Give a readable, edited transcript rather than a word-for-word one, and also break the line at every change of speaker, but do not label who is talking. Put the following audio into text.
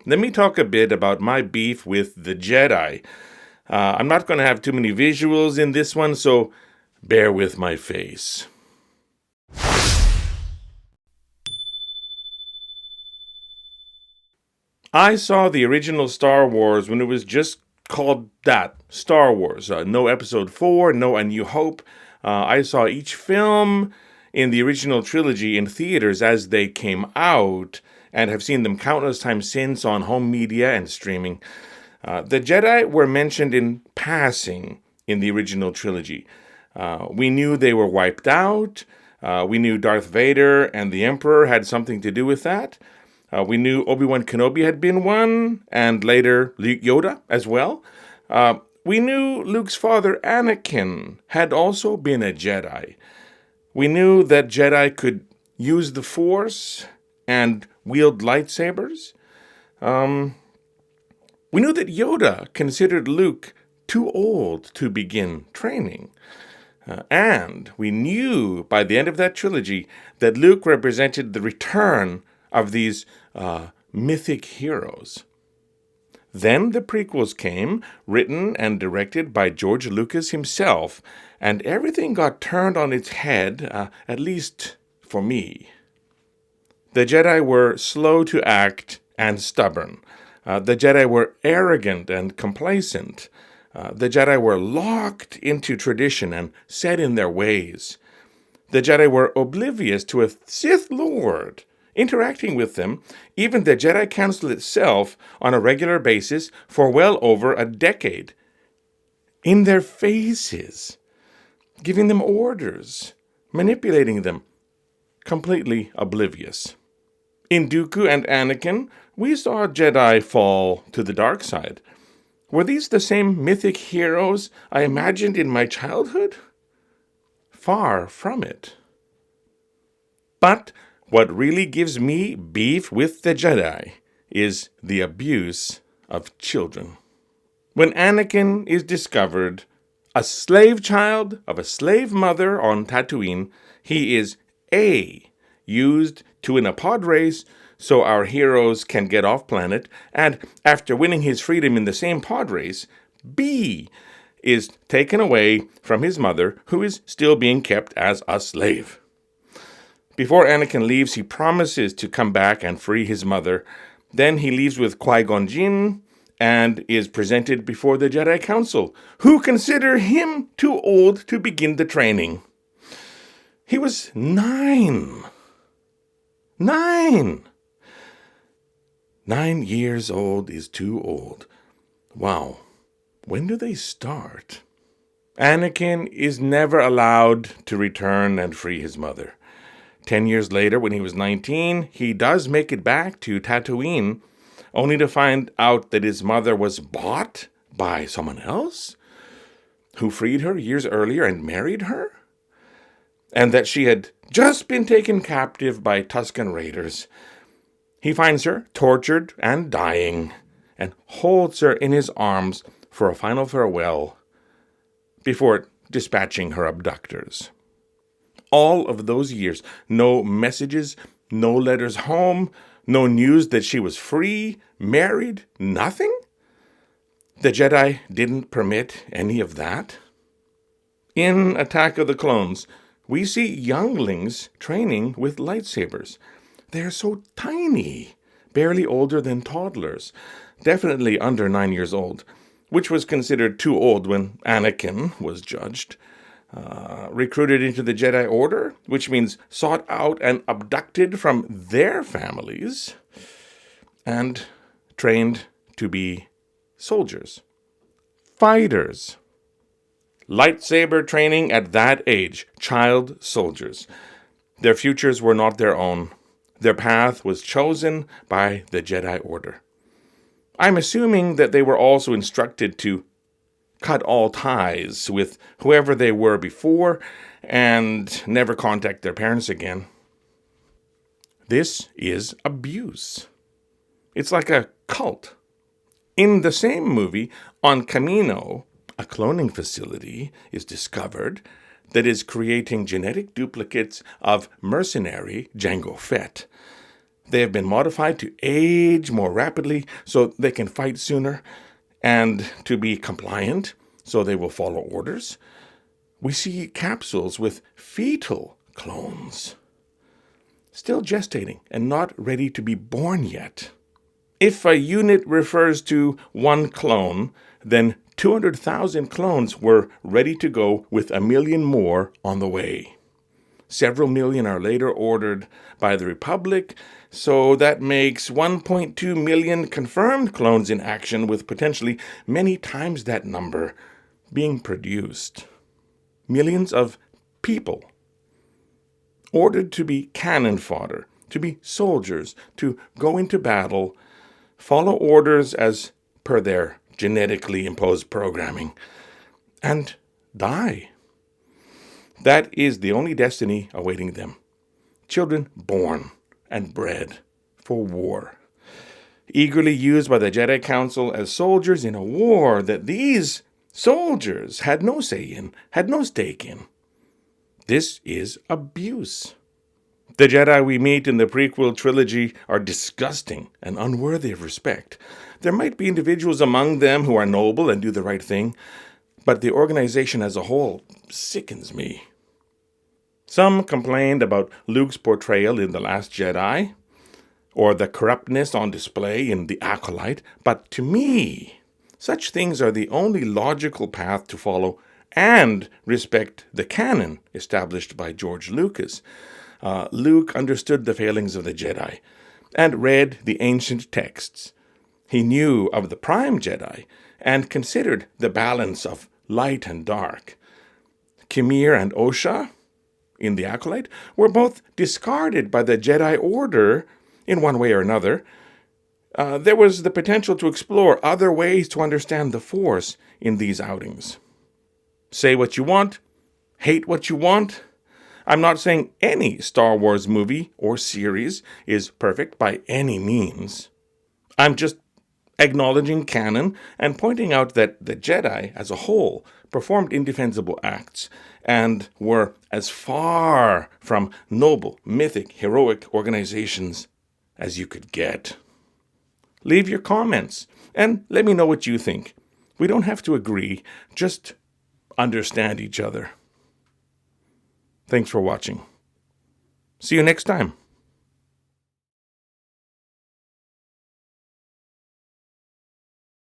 let me talk a bit about my beef with the Jedi. I'm not going to have too many visuals in this one, so bear with my face. I saw the original Star Wars when it was just called that, Star Wars. No Episode 4, no A New Hope. I saw each film in the original trilogy in theaters as they came out, and have seen them countless times since on home media and streaming. The Jedi were mentioned in passing in the original trilogy. We knew they were wiped out. We knew Darth Vader and the Emperor had something to do with that. We knew Obi-Wan Kenobi had been one, and later Yoda as well. We knew Luke's father, Anakin, had also been a Jedi. We knew that Jedi could use the Force and wield lightsabers. We knew that Yoda considered Luke too old to begin training. And we knew by the end of that trilogy that Luke represented the return of these mythic heroes. Then the prequels came, written and directed by George Lucas himself, and everything got turned on its head, at least for me. The Jedi were slow to act and stubborn. The Jedi were arrogant and complacent. The Jedi were locked into tradition and set in their ways. The Jedi were oblivious to a Sith Lord interacting with them, even the Jedi Council itself, on a regular basis for well over a decade. In their faces, giving them orders, manipulating them, completely oblivious. In Dooku and Anakin, we saw Jedi fall to the dark side. Were these the same mythic heroes I imagined in my childhood? Far from it. But what really gives me beef with the Jedi is the abuse of children. When Anakin is discovered a slave child of a slave mother on Tatooine, he is A, used to win a pod race so our heroes can get off planet, and after winning his freedom in the same pod race, B, is taken away from his mother, who is still being kept as a slave. Before Anakin leaves, he promises to come back and free his mother. Then he leaves with Qui-Gon Jinn and is presented before the Jedi Council, who consider him too old to begin the training. He was 9. 9! 9 years old is too old. Wow. When do they start? Anakin is never allowed to return and free his mother. 10 years later, when he was 19, he does make it back to Tatooine, only to find out that his mother was bought by someone else, who freed her years earlier and married her, and that she had just been taken captive by Tusken Raiders. He finds her tortured and dying, and holds her in his arms for a final farewell before dispatching her abductors. All of those years, no messages, no letters home, no news that she was free, married, nothing? The Jedi didn't permit any of that? In Attack of the Clones, we see younglings training with lightsabers. They're so tiny, barely older than toddlers, definitely under 9 years old, which was considered too old when Anakin was judged. Recruited into the Jedi Order, which means sought out and abducted from their families, and trained to be soldiers, fighters. Lightsaber training at that age, child soldiers. Their futures were not their own. Their path was chosen by the Jedi Order. I'm assuming that they were also instructed to cut all ties with whoever they were before and never contact their parents again. This is abuse. It's like a cult. In the same movie, on Camino, a cloning facility is discovered that is creating genetic duplicates of mercenary Jango Fett. They have been modified to age more rapidly so they can fight sooner, and to be compliant so they will follow orders. We see capsules with fetal clones, still gestating and not ready to be born yet. If a unit refers to one clone, then 200,000 clones were ready to go with 1 million more on the way. Several million are later ordered by the Republic, so that makes 1.2 million confirmed clones in action, with potentially many times that number being produced. Millions of people ordered to be cannon fodder, to be soldiers, to go into battle, follow orders as per their genetically imposed programming, and die. That is the only destiny awaiting them. Children born and bred for war, eagerly used by the Jedi Council as soldiers in a war that these soldiers had no say in, had no stake in. This is abuse. The Jedi we meet in the prequel trilogy are disgusting and unworthy of respect. There might be individuals among them who are noble and do the right thing, but the organization as a whole sickens me. Some complained about Luke's portrayal in The Last Jedi, or the corruptness on display in The Acolyte, but to me, such things are the only logical path to follow and respect the canon established by George Lucas. Luke understood the failings of the Jedi and read the ancient texts. He knew of the Prime Jedi and considered the balance of light and dark. Kimir and Osha, in The Acolyte, were both discarded by the Jedi Order in one way or another. There was the potential to explore other ways to understand the Force in these outings. Say what you want, hate what you want. I'm not saying any Star Wars movie or series is perfect by any means. I'm just acknowledging canon and pointing out that the Jedi as a whole performed indefensible acts and were as far from noble, mythic, heroic organizations as you could get. Leave your comments and let me know what you think. We don't have to agree, just understand each other. Thanks for watching. See you next time.